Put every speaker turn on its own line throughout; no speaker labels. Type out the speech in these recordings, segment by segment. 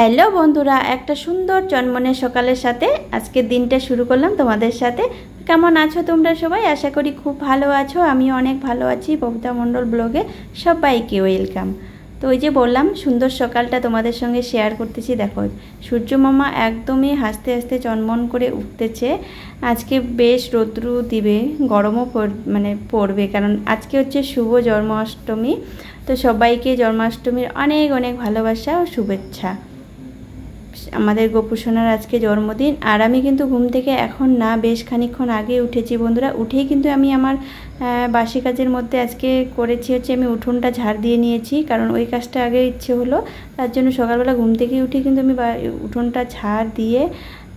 Hello বন্ধুরা, একটা সুন্দর জন্মনের সকালের সাথে আজকের দিনটা শুরু করলাম তোমাদের সাথে। কেমন আছো তোমরা সবাই? আশা করি খুব ভালো আছো। আমিও অনেক ভালো আছি। ববিতা মণ্ডল ব্লগে সবাইকে ওয়েলকাম। তো ওই যে বললাম সুন্দর সকালটা তোমাদের সঙ্গে শেয়ার করতেছি। দেখো সূর্য মামা একদমই হাসতে হাসতে চনমন করে উঠতেছে। আজকে বেশ রৌদ্রু দিবে, গরমও পড়বে, কারণ আজকে হচ্ছে শুভ জন্মাষ্টমী। তো সবাইকে জন্মাষ্টমীর অনেক অনেক ভালোবাসা ও শুভেচ্ছা। আমাদের গোপুসোনার আজকে জন্মদিন। আর আমি কিন্তু ঘুম থেকে এখন না, বেশ খানিকক্ষণ আগে উঠেছি বন্ধুরা। উঠেই কিন্তু আমি আমার বাসি কাজের মধ্যে আজকে করেছি হচ্ছে আমি উঠোনটা ঝাড় দিয়ে নিয়েছি, কারণ ওই কাজটা আগে ইচ্ছে হলো। তার জন্য সকালবেলা ঘুম থেকে উঠে কিন্তু আমি উঠোনটা ঝাড় দিয়ে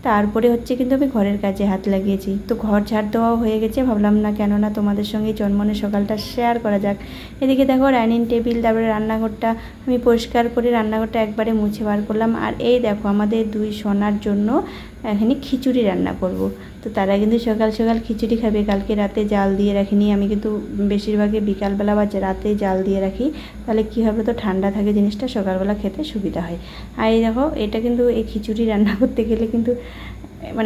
তারপরে হচ্ছে কিন্তু আমি ঘরের কাজে হাত লাগিয়েছি। তো ঘর ঝাড় দেওয়াও হয়ে গেছে, ভাবলাম না কেননা তোমাদের সঙ্গে জন্মনের সকালটা শেয়ার করা যাক। এদিকে দেখো ডাইনিং টেবিল, তারপরে রান্নাঘরটা আমি পরিষ্কার করে রান্নাঘরটা একবারে মুছে বার করলাম। আর এই দেখো আমাদের দুই সোনার জন্য এখানে খিচুড়ি রান্না করব। তো তারা কিন্তু সকাল সকাল খিচুড়ি খাবে। কালকে রাতে জাল দিয়ে রাখিনি, আমি কিন্তু বেশিরভাগই বিকালবেলা বা রাতে জাল দিয়ে রাখি, তাহলে কী হবে, তো ঠান্ডা থাকে জিনিসটা, সকালবেলা খেতে সুবিধা হয়। আর এই দেখো এটা কিন্তু এই খিচুড়ি রান্না করতে গেলে কিন্তু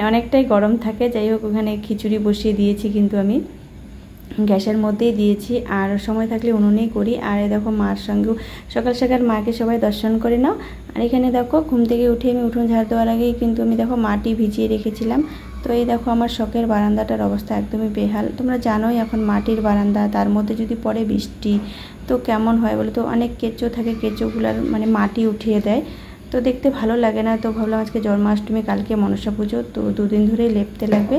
অনেকটাই গরম থাকে। যাই হোক ওখানে খিচুড়ি বসিয়ে দিয়েছি, কিন্তু আমি গ্যাসের মধ্যেই দিয়েছি, আর সময় থাকলে উনুনেই করি। আর দেখো মার সঙ্গেও সকাল সকাল মাকে সবাই দর্শন করে নাও। আর এখানে দেখো ঘুম থেকে উঠে আমি উঠোন ঝাড় দেওয়ার আগেই কিন্তু আমি দেখো মাটি ভিজিয়ে রেখেছিলাম। তো এই দেখো আমার শখের বারান্দাটার অবস্থা একদমই বেহাল। তোমরা জানোই এখন মাটির বারান্দা, তার মধ্যে যদি পড়ে বৃষ্টি তো কেমন হয় বলো তো, অনেক কেঁচো থাকে, কেঁচোগুলার মাটি উঠিয়ে দেয়, তো দেখতে ভালো লাগে না। তো ভাবলাম আজকে জন্মাষ্টমী, কালকে মনসা পুজো, তো দুদিন ধরেই লেপতে লাগবে।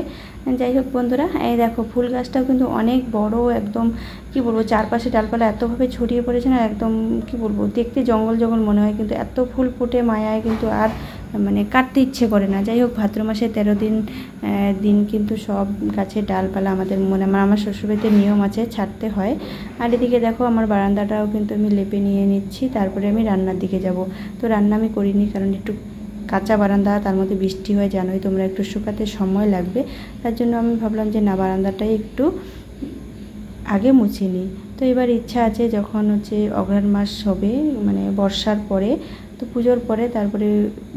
যাই হোক বন্ধুরা, এই দেখো ফুল গাছটাও কিন্তু অনেক বড়, একদম কি বলবো, চারপাশে ডালপালা এতভাবে ছড়িয়ে পড়েছে না, একদম কি বলবো, দেখতে জঙ্গল জঙ্গল মনে হয়, কিন্তু এত ফুল ফুটে মায়ায় কিন্তু আর কাটতে ইচ্ছে করে না। যাই হোক ভাদ্র মাসে 13 দিন কিন্তু সব গাছের ডালপালা আমাদের আমার শ্বশুরবাড়িতে নিয়ম আছে, ছাড়তে হয়। আর এদিকে দেখো আমার বারান্দাটাও কিন্তু আমি লেপে নিয়ে নিচ্ছি, তারপরে আমি রান্নার দিকে যাব। তো রান্না আমি করিনি, কারণ একটু কাঁচা বারান্দা, তার মধ্যে বৃষ্টি হয় জানোই তোমরা, একটু শুকাতে সময় লাগবে। তার জন্য আমি ভাবলাম যে না, বারান্দাটাই একটু আগে মুছে নিই। তো এবার ইচ্ছা আছে যখন হচ্ছে অঘ্রাণ মাস হবে, বর্ষার পরে, তো পুজোর পরে তারপরে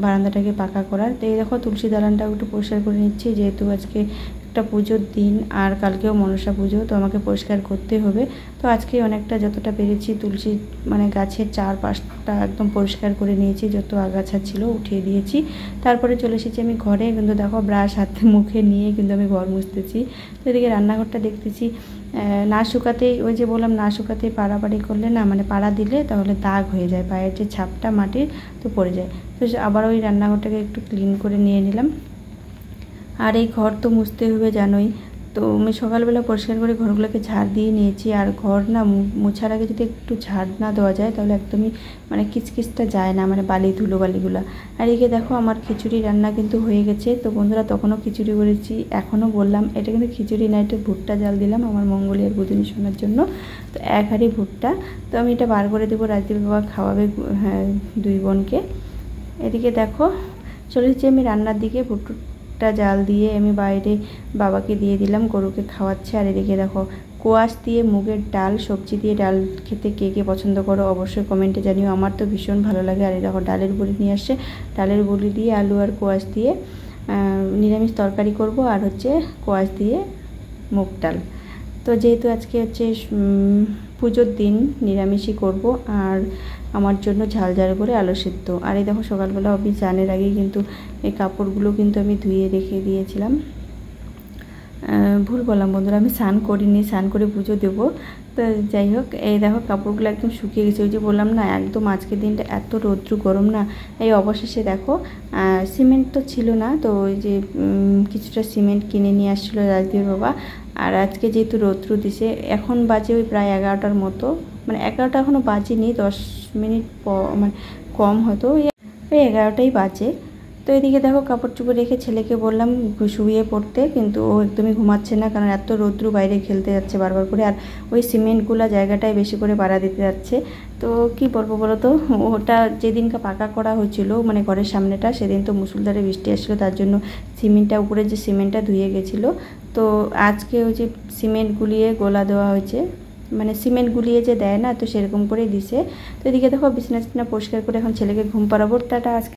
বারান্দাটাকে পাকা করার। তো এই দেখো তুলসী দালানটাও একটু পরিষ্কার করে নিচ্ছি, যেহেতু আজকে একটা পুজোর দিন আর কালকেও মনসা পুজো, তো আমাকে পরিষ্কার করতে হবে। তো আজকে অনেকটা যতটা পেরেছি তুলসী গাছের চারপাশটা একদম পরিষ্কার করে নিয়েছি, যত আগাছা ছিল উঠিয়ে দিয়েছি। তারপরে চলে এসেছি আমি ঘরে, কিন্তু দেখো ব্রাশ হাতে মুখে নিয়ে কিন্তু আমি ঘর মুছতেছি। তো এদিকে রান্নাঘরটা দেখতেছি না শুকাতেই, ওই যে বললাম না শুকাতেই পাড়াপাড়ি করলে না, পাড়া দিলে তাহলে দাগ হয়ে যায়, পায়ের যে ছাপটা মাটির তো পড়ে যায়। তো আবার ওই রান্নাঘরটাকে একটু ক্লিন করে নিয়ে নিলাম। আর এই ঘর তো মুছতে হবে জানোই, তো আমি সকালবেলা পরিষ্কার করে ঘরগুলোকে ঝাড় দিয়ে নিয়েছি। আর ঘর না মোছার আগে যদি একটু ঝাড় না দেওয়া যায় তাহলে একদমই কিচকিচটা যায় না, বালি ধুলো বালিগুলো। আর এদিকে দেখো আমার খিচুড়ি রান্না কিন্তু হয়ে গেছে। তো বন্ধুরা তখনও খিচুড়ি করেছি, এখনও বললাম এটা কিন্তু খিচুড়ি না, এটা ভুট্টা জাল দিলাম আমার মঙ্গলী আর বুধনি শোনার জন্য। তো এক হাঁড়ি ভুট্টা, তো আমি এটা বার করে দেবো, রাজদীপ বাবা খাওয়াবে হ্যাঁ দুই বোনকে। এদিকে দেখো চলে এসেছি আমি রান্নার দিকে। ভুট্টা জাল দিয়ে আমি বাইরে বাবাকে দিয়ে দিলাম, গরুকে খাওয়াচ্ছে। আর এদিকে দেখো কোয়াশ দিয়ে মুগের ডাল, সবজি দিয়ে ডাল খেতে কে কে পছন্দ করো অবশ্যই কমেন্টে জানিও, আমার তো ভীষণ ভালো লাগে। আর এই দেখো ডালের বড়ি নিয়ে আসছে, ডালের বড়ি দিয়ে আলু আর কোয়াশ দিয়ে নিরামিষ তরকারি করব, আর হচ্ছে কোয়াশ দিয়ে মুগ ডাল। তো যেহেতু আজকে হচ্ছে পুজোর দিন, নিরামিষই করব। আর আমার জন্য ঝাল ঝাল করে আলু সিদ্ধ। আর এই দেখো সকালবেলা অফিস জানের আগেই কিন্তু এই কাপড়গুলো কিন্তু আমি ধুয়ে রেখে দিয়েছিলাম। ভুল বললাম বন্ধুরা, আমি স্নান করিনি, স্নান করে পুজো দেবো। তো যাই হোক এই দেখো কাপড়গুলো একদম শুকিয়ে গেছে। ওই যে বললাম না, একদম আজকের দিনটা এত রৌদ্র গরম না। এই অবশেষে দেখো সিমেন্ট তো ছিল না, তো ওই যে কিছুটা সিমেন্ট কিনে নিয়ে আসছিলো রাজদীপ বাবা। আর আজকে যেহেতু রৌদ্র দিছে, এখন বাজে ওই প্রায় 11টার মতো, 11টা এখনও বাজেনি, 10 মিনিট কম হয়তো, ওই 11টাই বাজে। তো এদিকে দেখো কাপড় চোপড় রেখে ছেলেকে বললাম শুয়ে পড়তে, কিন্তু ও একদমই ঘুমাচ্ছে না, কারণ এত রৌদ্র, বাইরে খেলতে যাচ্ছে বারবার করে। আর ওই সিমেন্টগুলো জায়গাটায় বেশি করে পাড়া দিতে যাচ্ছে। তো কি বলবো বলো তো, ওটা যেদিনকে পাকা করা হয়েছিল ঘরের সামনেটা, সেদিন তো মুষলধারে বৃষ্টি আসছিলো, তার জন্য সিমেন্টটা উপরে যে সিমেন্টটা ধুয়ে গেছিলো। তো আজকে ওই যে সিমেন্ট গুলিয়ে গোলা দেওয়া হয়েছে, সিমেন্ট গুলিয়ে যে দেয় না, তো সেরকম করেই দিছে। তো এদিকে দেখো বিছানা পরিষ্কার করে এখন ছেলেকে ঘুম পাড়াবো। টাটা। আজকে